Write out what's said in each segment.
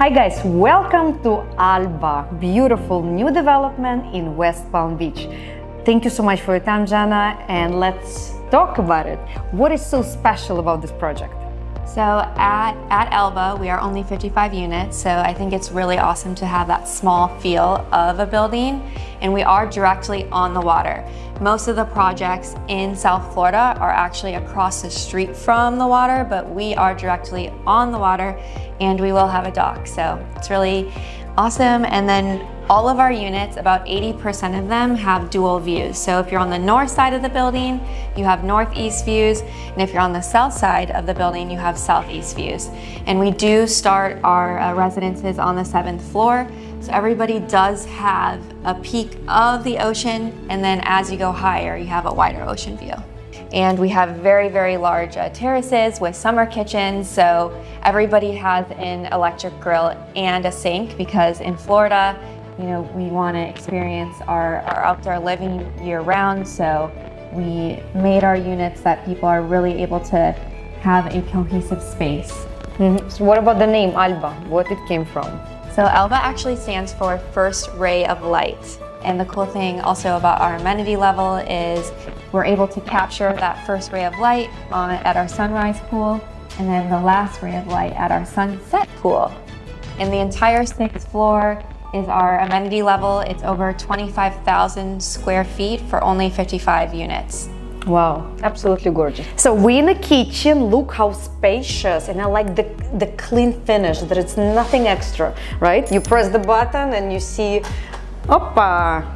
Hi guys, welcome to Alba, beautiful new development in West Palm Beach. Thank you so much for your time, Jana, and let's talk about it. What is so special about this project? So at Alba, we are only 55 units, so I think it's really awesome to have that small feel of a building, and we are directly on the water. Most of the projects in South Florida are actually across the street from the water, but we are directly on the water, and we will have a dock, so it's really awesome. And then all of our units, about 80% of them have dual views. So if you're on the north side of the building, you have northeast views, and if you're on the south side of the building, you have southeast views. And we do start our residences on the 7th floor, so everybody does have a peak of the ocean, and then as you go higher, you have a wider ocean view. And we have very, very large terraces with summer kitchens, so everybody has an electric grill and a sink, because in Florida, you know, we want to experience our outdoor living year round, so we made our units that people are really able to have a cohesive space. So what about the name Alba? What it came from? So Alba actually stands for First Ray of Light. And the cool thing also about our amenity level is we're able to capture that first ray of light at our sunrise pool, and then the last ray of light at our sunset pool. And the entire 6th floor is our amenity level. It's over 25,000 square feet for only 55 units. Wow, absolutely gorgeous. So we're in a kitchen, look how spacious, and I like the clean finish, that it's nothing extra, right? You press the button and you see, oppa!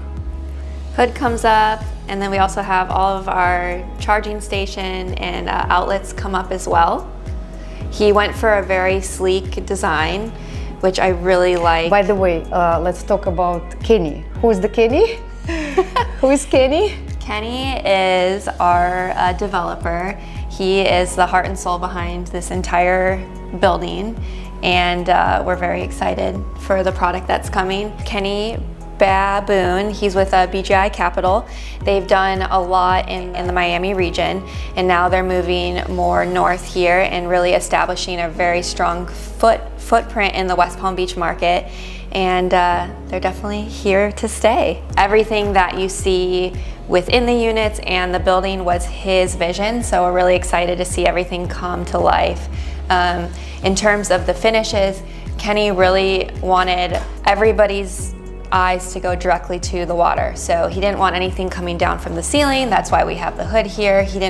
Hood comes up, and then we also have all of our charging station and outlets come up as well. He went for a very sleek design, which I really like. By the way, let's talk about Kenny. Who is the Kenny? Who is Kenny? Kenny is our developer. He is the heart and soul behind this entire building, and we're very excited for the product that's coming. Kenny Baboun, he's with BGI Capital. They've done a lot in the Miami region, and now they're moving more north here and really establishing a very strong footprint in the West Palm Beach market, and they're definitely here to stay. Everything that you see within the units and the building was his vision, so we're really excited to see everything come to life. In terms of the finishes, Kenny really wanted everybody's eyes to go directly to the water. So he didn't want anything coming down from the ceiling. That's why we have the hood here. He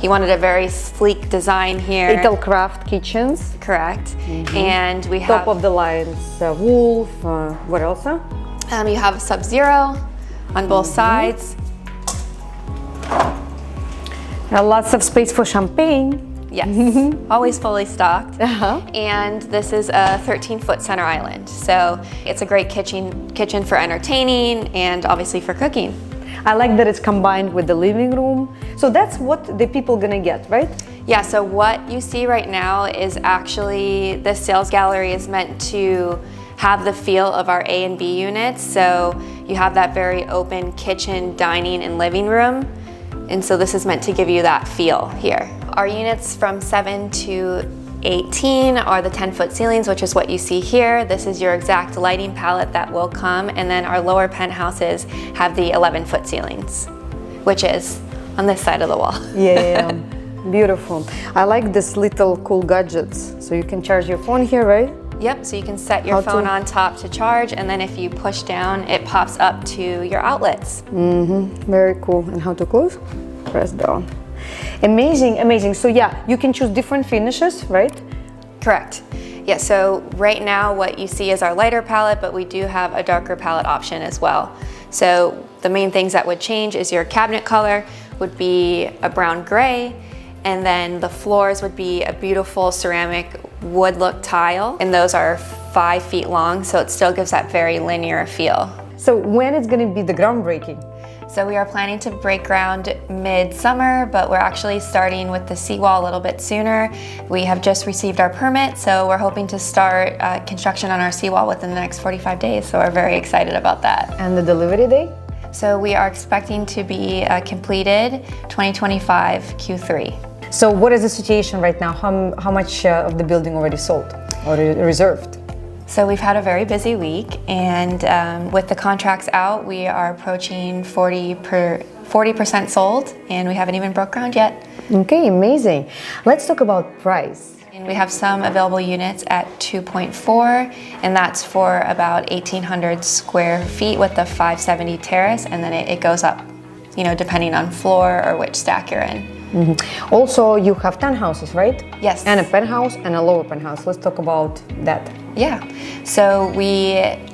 wanted a very sleek design here. Little craft kitchens. Correct. And we have top of the lines, wolf, what else? You have a Sub-Zero on both sides. Lots of space for champagne. Yes, always fully stocked. And this is a 13-foot center island. So it's a great kitchen for entertaining and obviously for cooking. I like that it's combined with the living room. So that's what the people gonna get, right? Yeah, so what you see right now is actually, the sales gallery is meant to have the feel of our A and B units. So you have that very open kitchen, dining, and living room. And so this is meant to give you that feel here. Our units from 7 to 18 are the 10-foot ceilings, which is what you see here. This is your exact lighting palette that will come. And then our lower penthouses have the 11-foot ceilings, which is on this side of the wall. Yeah, beautiful. I like this little cool gadgets. So you can charge your phone here, right? Yep, so you can set your phone on top to charge, and then if you push down, it pops up to your outlets. Very cool. And how to close? Press down. Amazing, amazing. So yeah, you can choose different finishes, right? Correct. Yeah, so right now what you see is our lighter palette, but we do have a darker palette option as well. So the main things that would change is your cabinet color would be a brown gray, and then the floors would be a beautiful ceramic wood look tile, and those are 5 feet long, so it still gives that very linear feel. So when it's going to be the groundbreaking? So we are planning to break ground mid-summer, but we're actually starting with the seawall a little bit sooner. We have just received our permit, so we're hoping to start construction on our seawall within the next 45 days, so we're very excited about that. And the delivery date? So we are expecting to be completed 2025 Q3. So what is the situation right now? How much of the building already sold or reserved? So we've had a very busy week, and with the contracts out, we are approaching 40% sold, and we haven't even broke ground yet. Okay, amazing. Let's talk about price. And we have some available units at 2.4, and that's for about 1,800 square feet with the 570 terrace, and then it goes up, you know, depending on floor or which stack you're in. Mm-hmm. Also, you have townhouses, right? Yes. And a penthouse and a lower penthouse. Let's talk about that. Yeah. So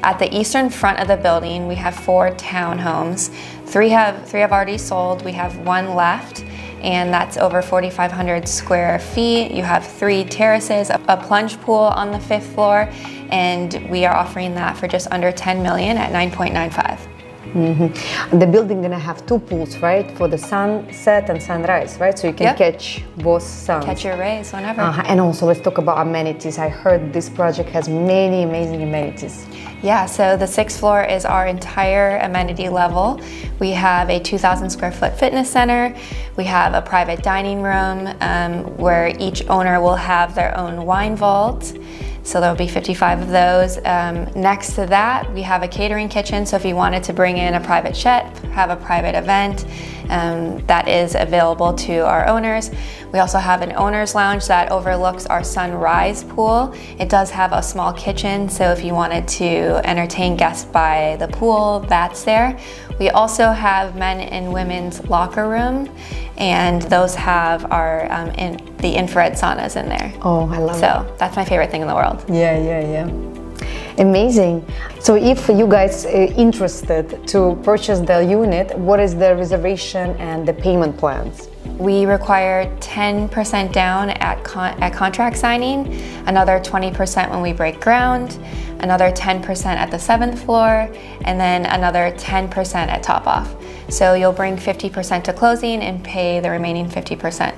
at the eastern front of the building, we have 4 townhomes. Three have already sold. We have 1 left, and that's over 4,500 square feet. You have 3 terraces, a plunge pool on the 5th floor, and we are offering that for just under $10 million at 9.95. Mm-hmm. The building gonna have 2 pools, right? For the sunset and sunrise, right? So you can catch both suns. Catch your rays whenever. And also, let's talk about amenities. I heard this project has many amazing amenities. Yeah, so the 6th floor is our entire amenity level. We have a 2,000 square foot fitness center. We have a private dining room where each owner will have their own wine vault. So there will be 55 of those. Next to that, we have a catering kitchen. So if you wanted to bring in a private chef, have a private event, that is available to our owners. We also have an owner's lounge that overlooks our sunrise pool. It does have a small kitchen, so if you wanted to entertain guests by the pool, that's there. We also have men and women's locker room, and those have our the infrared saunas in there. Oh, I love it. So that's my favorite thing in the world. Yeah. Amazing. So if you guys are interested to purchase the unit, what is the reservation and the payment plans? We require 10% down at contract signing, another 20% when we break ground, another 10% at the 7th floor, and then another 10% at top off. So you'll bring 50% to closing and pay the remaining 50%.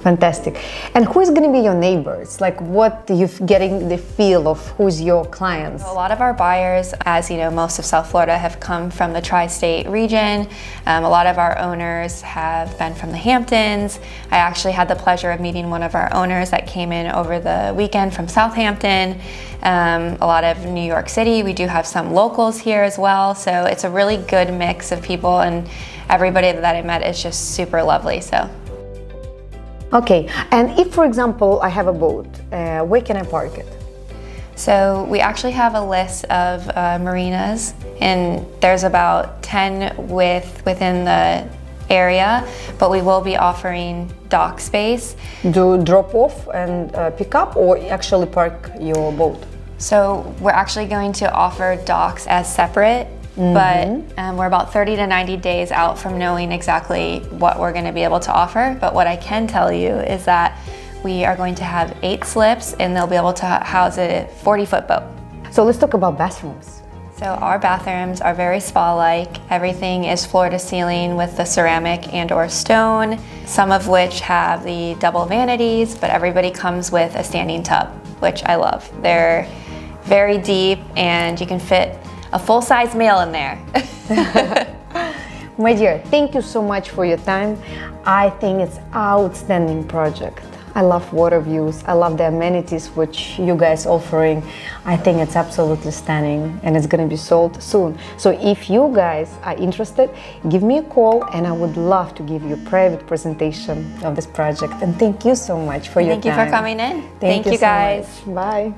Fantastic. And who is going to be your neighbors? Like, what you getting the feel of who's your clients? A lot of our buyers, as you know, most of South Florida have come from the tri-state region. A lot of our owners have been from the Hamptons. I actually had the pleasure of meeting one of our owners that came in over the weekend from Southampton. A lot of New York City. We do have some locals here as well. So it's a really good mix of people, and everybody that I met is just super lovely. So. Okay, and if, for example, I have a boat, where can I park it? So we actually have a list of marinas, and there's about 10 within the area, but we will be offering dock space. Do drop off and pick up, or actually park your boat? So we're actually going to offer docks as separate. But we're about 30 to 90 days out from knowing exactly what we're going to be able to offer. But what I can tell you is that we are going to have 8 slips, and they'll be able to house a 40-foot boat. So let's talk about bathrooms. So our bathrooms are very spa-like. Everything is floor to ceiling with the ceramic and or stone, some of which have the double vanities, but everybody comes with a standing tub, which I love. They're very deep, and you can fit a full-size meal in there. My dear, thank you so much for your time. I think it's outstanding project. I love water views. I love the amenities which you guys offering. I think it's absolutely stunning, and it's gonna be sold soon. So if you guys are interested, give me a call, and I would love to give you a private presentation of this project. And thank you so much for your time. Thank you for coming in. Thank you guys. so much. Bye.